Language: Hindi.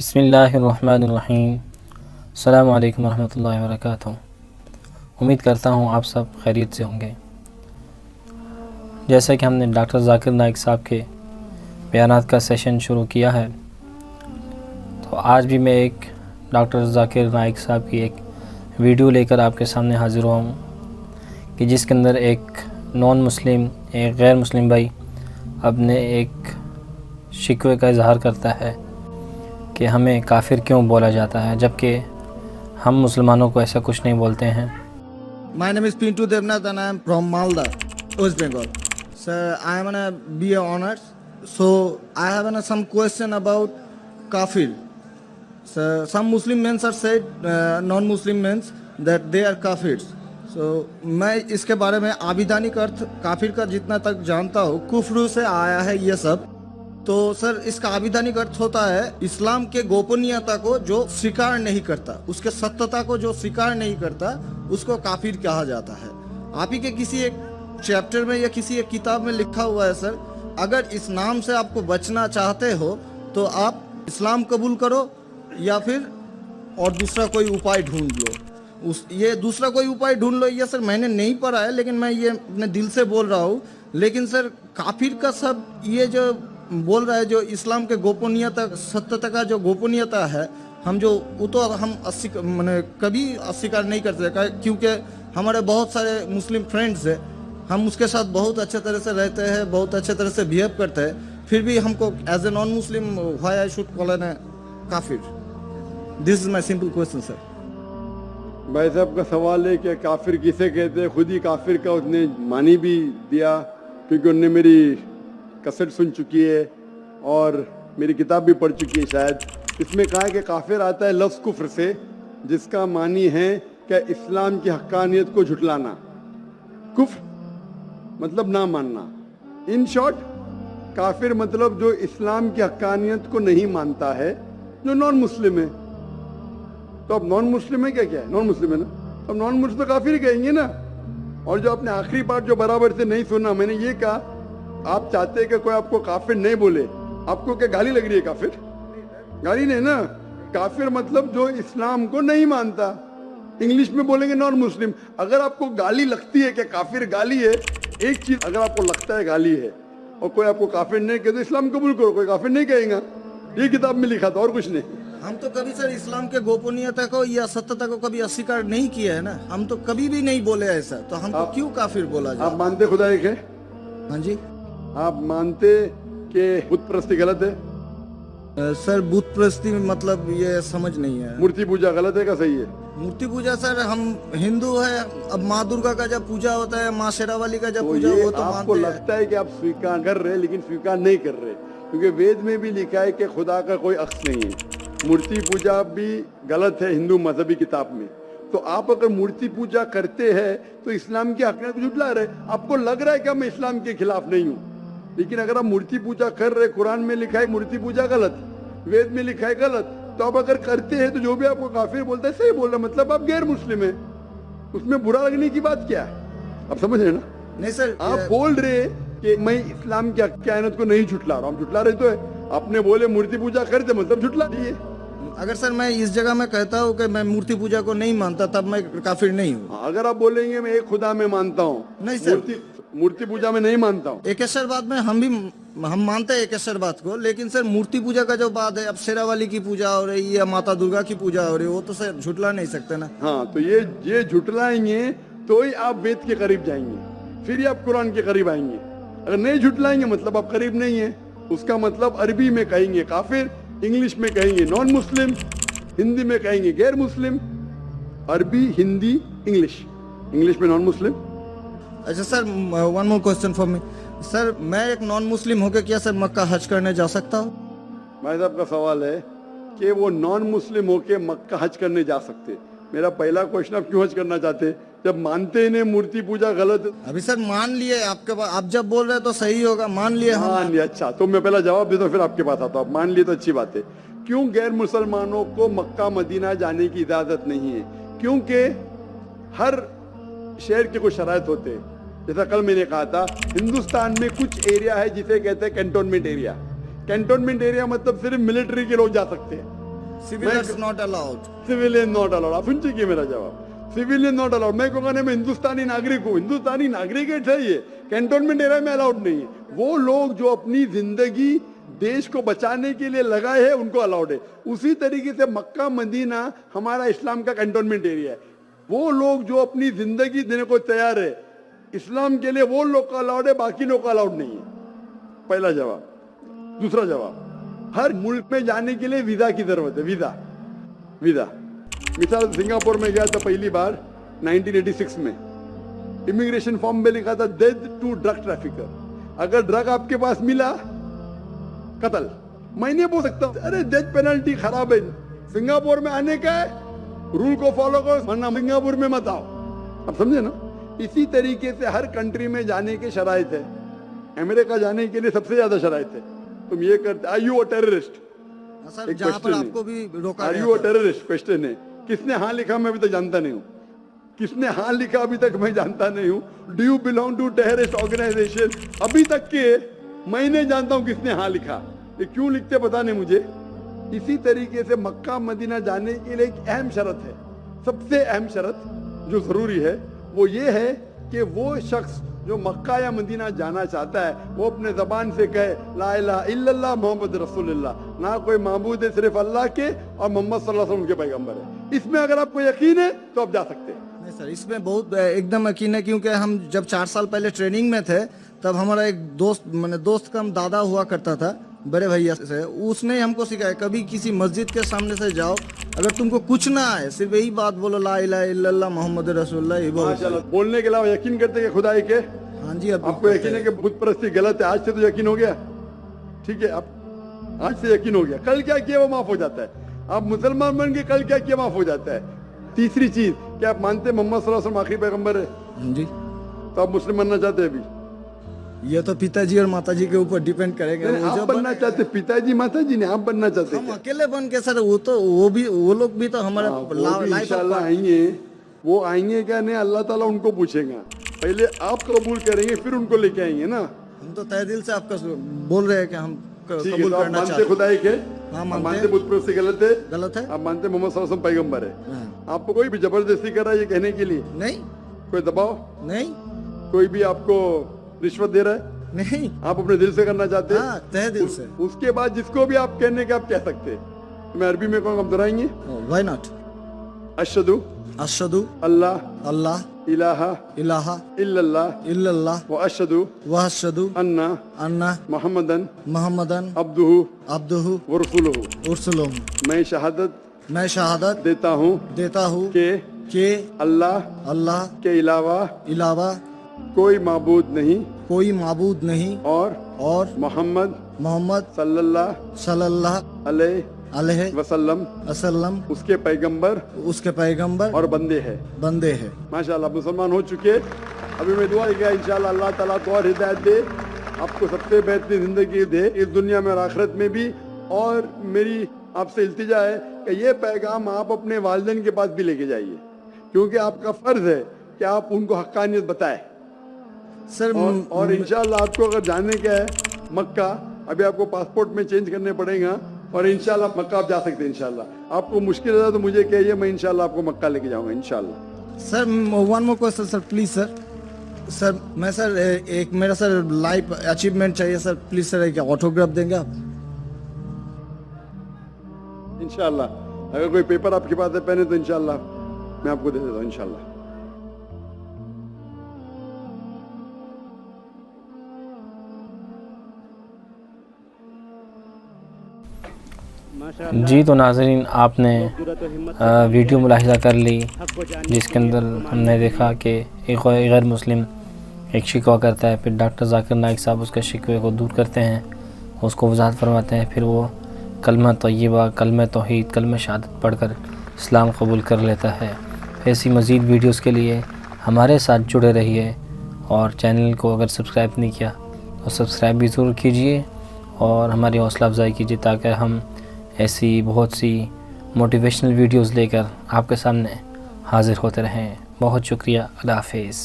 बिस्मिल्लाहिर्रहमानिर्रहीम। अस्सलामु अलैकुम रहमतुल्लाहि व बरकातुहू। उम्मीद करता हूँ आप सब खैरियत से होंगे। जैसा कि हमने डॉक्टर ज़ाकिर नाइक साहब के बयानात का सेशन शुरू किया है, तो आज भी मैं एक डॉक्टर ज़ाकिर नाइक साहब की एक वीडियो लेकर आपके सामने हाज़िर हुआ हूँ कि जिसके अंदर एक नॉन मुस्लिम, एक गैर मुस्लिम भाई अपने एक शिकवे का इजहार करता है कि हमें काफिर क्यों बोला जाता है, जबकि हम मुसलमानों को ऐसा कुछ नहीं बोलते हैं। My name is Pintu Devnath and I am from Malda, West Bengal. Sir, I am a BA honors. So I have some question about kafir. So some Muslim men are said, non-Muslim men that they are kafirs. So मैं इसके बारे में आविधानिक अर्थ काफिर का जितना तक जानता हूँ, कुफ्र से आया है ये सब। तो सर इसका आविधानिक अर्थ होता है इस्लाम के गोपनीयता को जो स्वीकार नहीं करता, उसके सत्यता को जो स्वीकार नहीं करता, उसको काफिर कहा जाता है। आप ही के किसी एक चैप्टर में या किसी एक किताब में लिखा हुआ है सर, अगर इस नाम से आपको बचना चाहते हो तो आप इस्लाम कबूल करो या फिर और दूसरा कोई उपाय ढूंढ लो। ये दूसरा कोई उपाय ढूंढ लो, ये सर मैंने नहीं पढ़ा है, लेकिन मैं ये अपने दिल से बोल रहा हूँ। लेकिन सर काफिर का सब ये जो बोल रहा है, जो इस्लाम के गोपनीयता, सत्यता का जो गोपनीयता है, हम जो वो तो हम मैंने कभी अस्वीकार नहीं करते, क्योंकि हमारे बहुत सारे मुस्लिम फ्रेंड्स हैं, हम उसके साथ बहुत अच्छे तरह से रहते हैं, बहुत अच्छे तरह से बिहेव करते हैं, फिर भी हमको as a non Muslim why I should call an काफिर? This is my simple question sir. भाई साहब का सवाल है कि काफिर किसे कहते हैं। खुद ही काफिर का उसने मानी भी दिया, क्योंकि उनने मेरी कसट सुन चुकी है और मेरी किताब भी पढ़ चुकी है शायद। इसमें कहा है कि काफिर आता है लफ्ज़ कुफ्र से, जिसका मानी है कि इस्लाम की हक्कानियत को झुटलाना। कुफ्र मतलब ना मानना। इन शॉर्ट काफिर मतलब जो इस्लाम की हक्कानियत को नहीं मानता है, जो नॉन मुस्लिम है। तो अब नॉन मुस्लिम है क्या है? नॉन मुस्लिम है ना, अब नॉन मुस्लिम तो काफिर कहेंगे ना। और जो आपने आखिरी बात जो बराबर से नहीं सुना, मैंने ये कहा आप चाहते हैं कि कोई आपको काफिर नहीं बोले। आपको क्या गाली लग रही है? काफिर गाली नहीं ना। काफिर मतलब जो इस्लाम को नहीं मानता। इंग्लिश में बोलेंगे नॉन मुस्लिम। अगर आपको गाली लगती है कि काफिर गाली है, एक चीज अगर आपको लगता है गाली है और कोई आपको काफिर नहीं कहे तो इस्लाम कबूल करो, कोई काफिर नहीं कहेगा। ये किताब में लिखा था और कुछ नहीं। हम तो कभी सर इस्लाम के गोपनीयता को या सत्यता को कभी अस्वीकार नहीं किया है ना, हम तो कभी भी नहीं बोले ऐसा, तो हमको क्यों काफिर बोला जाए? आप मानते खुदा एक है? हाँ जी। आप मानते कि बुत परस्ती गलत है? सर बुत परस्ती मतलब ये समझ नहीं है। मूर्ति पूजा गलत है का सही है? मूर्ति पूजा सर हम हिंदू है, अब माँ दुर्गा का जब पूजा होता है, माँ शेरावाली का जब पूजा, वो तो आपको मानते लगता है कि आप स्वीकार कर रहे हैं, लेकिन स्वीकार नहीं कर रहे, क्योंकि वेद में भी लिखा है कि खुदा का कोई अक्स नहीं है। मूर्ति पूजा भी गलत है हिंदू मजहबी किताब में। तो आप अगर मूर्ति पूजा करते हैं तो इस्लाम की हक़ीक़त को झुठला रहे। आपको लग रहा है कि मैं इस्लाम के खिलाफ नहीं हूँ, लेकिन अगर आप मूर्ति पूजा कर रहे, कुरान में लिखा है मूर्ति पूजा गलत, वेद में लिखा है गलत, तो आप अगर करते हैं तो जो भी आपको काफिर बोलता है सही बोल रहा है, मतलब आप गैर मुस्लिम है। उसमें बुरा लगने की बात क्या है? आप समझ रहे ना? नहीं सर, आप बोल रहे कि मैं इस्लाम की कायनात को नहीं झुटला रहा हूँ। झुटला रहे तो है। आपने बोले मूर्ति पूजा करते, मतलब झुटला दिए। अगर सर मैं इस जगह में कहता हूँ कि मैं मूर्ति पूजा को नहीं मानता, तब मैं काफिर नहीं हूँ। अगर आप बोलेंगे मैं एक खुदा में मानता हूँ, नहीं सर, मूर्ति पूजा में नहीं मानता हूँ। एकेश्वरवाद में हम मानते हैं एकेश्वरवाद को, लेकिन सर मूर्ति पूजा का जो बात है, अब शेरावाली की पूजा हो रही है या माता दुर्गा की पूजा हो रही है, वो तो सर झुटला नहीं सकते ना। हाँ, तो ये झुटलाएंगे तो ही आप वेद के करीब जाएंगे, फिर ही आप कुरान के करीब आएंगे। अगर नहीं झुटलाएंगे मतलब आप करीब नहीं है। उसका मतलब अरबी में कहेंगे काफिर, इंग्लिश में कहेंगे नॉन मुस्लिम, हिंदी में कहेंगे गैर मुस्लिम। अरबी, हिंदी, इंग्लिश में नॉन मुस्लिम। अच्छा sir, one more question for me sir, मैं एक नॉन मुस्लिम होकर क्या सर मक्का हज करने जा सकता हूँ? भाई साहब का सवाल है कि वो नॉन मुस्लिम होके मक्का हज करने जा सकते। मेरा पहला क्वेश्चन, आप क्यों हज करना चाहते जब मानते ही मूर्ति पूजा गलत? अभी सर मान लिए आपके पास, आप जब बोल रहे हैं तो सही होगा, मान लिए हम। मान लिया, अच्छा तो मैं पहला जवाब देता हूँ फिर आपके पास आता हूँ। मान लिए तो अच्छी बात है। क्यों गैर मुसलमानों को मक्का मदीना जाने की इजाजत नहीं है? क्योंकि हर शहर के कुछ शराइत होते हैं। जैसा कल मैंने कहा था, हिंदुस्तान में कुछ एरिया है जिसे कहते हैं कैंटोनमेंट एरिया। कैंटोनमेंट एरिया मतलब सिर्फ मिलिट्री के लोग जा सकते हैं, Civilians not allowed. Civilian not allowed. आप सुन चुकी मेरा जवाब, सिविलियन नॉट अलाउड। मैं कहूँगा नहीं, मैं हिंदुस्तानी नागरिक हूँ, हिंदुस्तानी नागरिक है सही है, कैंटोनमेंट एरिया में अलाउड नहीं है। वो लोग जो अपनी जिंदगी देश को बचाने के लिए लगाए हैं उनको अलाउड है। उसी तरीके से मक्का मदीना हमारा इस्लाम का कैंटोनमेंट एरिया है। वो लोग जो अपनी जिंदगी देने को तैयार है इस्लाम के लिए, वो लोग का अलाउड है, बाकी लोग का अलाउड नहीं है। पहला जवाब। दूसरा जवाब, हर मुल्क में जाने के लिए वीजा की जरूरत है। वीजा मिसाल सिंगापुर में गया था पहली बार 1986 में, इमिग्रेशन फॉर्म में लिखा था डेथ टू ड्रग ट्रैफिकर। अगर ड्रग आपके पास मिला कत्ल। मैं नहीं बोल सकता अरे डेथ पेनल्टी खराब है, सिंगापुर में आने का है, रूल को फॉलो करो वरना सिंगापुर में मत आओ। आप समझे ना? इसी तरीके से हर कंट्री में जाने के शराइत है। अमेरिका जाने के लिए सबसे ज्यादा शराइत है। तुम ये करते, are you a terrorist? Sir एक जहाँ पर question है। आपको भी रोका आर गया यू अ था। टेररिस्ट? क्वेश्चन है। किसने हाँ लिखा मैं अभी तक जानता नहीं हूँ। किसने हाँ लिखा अभी तक मैं जानता नहीं हूँ। Do you belong to terrorist organization? अभी तक के मैं नहीं जानता हूँ किसने हाँ लिखा। ये क्यों लिखते पता नहीं मुझे। इसी तरीके से मक्का मदीना जाने के लिए एक अहम शर्त है, सबसे अहम शर्त जो जरूरी है वो ये है कि वो शख्स जो मक्का या मदीना जाना चाहता है वो अपने जबान से कहे ला इलाहा इल्लल्लाह मोहम्मद रसूलुल्लाह, ना कोई माबूद है सिर्फ अल्लाह के और मोहम्मद सल्लल्लाहु अलैहि वसल्लम के पैगंबर है। इसमें अगर आपको यकीन है तो आप जा सकते हैं। नहीं सर, इसमें बहुत एकदम यकीन है, क्योंकि हम जब 4 साल पहले ट्रेनिंग में थे तब हमारा एक दोस्त का हम दादा हुआ करता था बड़े भैया से, उसने हमको सिखाया कभी किसी मस्जिद के सामने से जाओ, अगर तुमको कुछ ना आए सिर्फ यही बात बोलो ला इलाहा इल्लल्लाह मोहम्मद रसूलुल्लाह, ये बोलो। माशाल्लाह। बोलने के अलावा यकीन करते हैं खुदा के? हाँ जी। अब आपको यकीन है कि बुत परस्ती गलत है? आज से तो यकीन हो गया, ठीक है? आप आज से यकीन हो गया, कल क्या किया वो माफ हो जाता है। आप मुसलमान बन के कल क्या किया माफ हो जाता है। तीसरी चीज, क्या आप मानते हैं मोहम्मद सल्लल्लाहु अलैहि वसल्लम आखिरी पैगंबर है? हाँ जी। तो आप मुस्लिम बनना चाहते हैं अभी? ये तो पिताजी और माताजी के ऊपर डिपेंड करेगा। नहीं, वो आप जब बनना चाहते, पिताजी माताजी ने, आप बनना चाहते हम क्या? अकेले बन के सर, वो लोग भी तो हमारे हाँ, वो भी इंशाल्लाह आएंगे। वो आएंगे क्या नहीं अल्लाह ताला उनको पूछेगा। पहले आप कबूल करेंगे फिर उनको लेके आएंगे ना। हम तो तहे दिल से आपका बोल रहे हैं कि हम ठीक है, कबूल तो आप करना मानते चाहते हैं। खुदाई के? हाँ, आप मानते मानते हैं। बुत परस्ती गलत है? गलत है? आप मानते मोहम्मद सल्लल्लाहु अलैहि वसल्लम पैगंबर है? हाँ। आपको कोई भी जबरदस्ती कर रहा है ये कहने के लिए? नहीं कोई दबाव? नहीं कोई भी आपको रिश्वत दे रहा है? नहीं। आप अपने दिल से करना चाहते हैं? हाँ, तहे दिल से। उसके बाद जिसको भी आप कहने के आप कह सकते हैं। मैं अरबी में कहूँगा, आप दोहराएंगे? Why not? अशहदु अशहदु अल्लाह अल्लाह इलाहा इलाहा इल्लल्लाह इल्लल्लाह व अशहदु व अशहदु अन्ना अन्ना मुहम्मदन मुहम्मदन अब्दुहु अब्दुहु व रसूलुहु। उर्सुलुहु। मैं शहादत मैं शहादत देता हूँ देता हूँ कि कि अल्लाह अल्लाह के अलावा कोई माबूद नहीं कोई माबूद नहीं और मोहम्मद मोहम्मद सल्लल्लाहु अलैहि अलैहि वसल्लम वसल्लम उसके पैगंबर उसके पैगंबर और बंदे हैं। बंदे हैं। माशाल्लाह मुसलमान हो चुके। अभी मैं दुआ किया इंशाल्लाह अल्लाह ताला को और हिदायत दे, आपको सबसे बेहतरीन जिंदगी दे इस दुनिया में और आखिरत में भी। और मेरी आपसे इल्तिजा है कि ये पैगाम आप अपने वालिदैन के पास भी लेके जाइए, क्योंकि आपका फर्ज है कि आप उनको हक्कानियत बताएं। सर और इंशाल्लाह आपको अगर जाने का है मक्का, अभी आपको पासपोर्ट में चेंज करने पड़ेगा और इंशाल्लाह मक्का आप जा सकते हैं। इंशाल्लाह आपको मुश्किल है तो मुझे कहिए, मैं इंशाल्लाह आपको मक्का लेके जाऊंगा इंशाल्लाह। Sir one more question sir, please sir. Sir मैं सर एक मेरा सर लाइफ अचीवमेंट चाहिए सर, प्लीज सर एक ऑटोग्राफ देंगे आप? इंशाल्लाह अगर कोई पेपर आपके पास है पहने तो इंशाल्लाह मैं आपको दे देता हूँ इंशाल्लाह। जी तो नाज़रीन, आपने वीडियो मुलाहिज़ा कर ली जिसके अंदर हमने देखा कि एक गैर मुस्लिम एक शिकवा करता है, फिर डॉक्टर जाकिर नाइक साहब उसके शिकवे को दूर करते हैं, उसको वजाहत फरमाते हैं, फिर वो कलमा तय्यबा, कलमा तौहीद, कलमा शहादत पढ़कर इस्लाम कबूल कर लेता है। ऐसी मज़ीद वीडियोस के लिए हमारे साथ जुड़े रहिए और चैनल को अगर सब्सक्राइब नहीं किया तो सब्सक्राइब भी ज़रूर कीजिए और हमारी हौसला अफजाई कीजिए ताकि हम ऐसी बहुत सी मोटिवेशनल वीडियोस लेकर आपके सामने हाज़िर होते रहें। बहुत शुक्रिया। अल्लाह हाफ़िज़।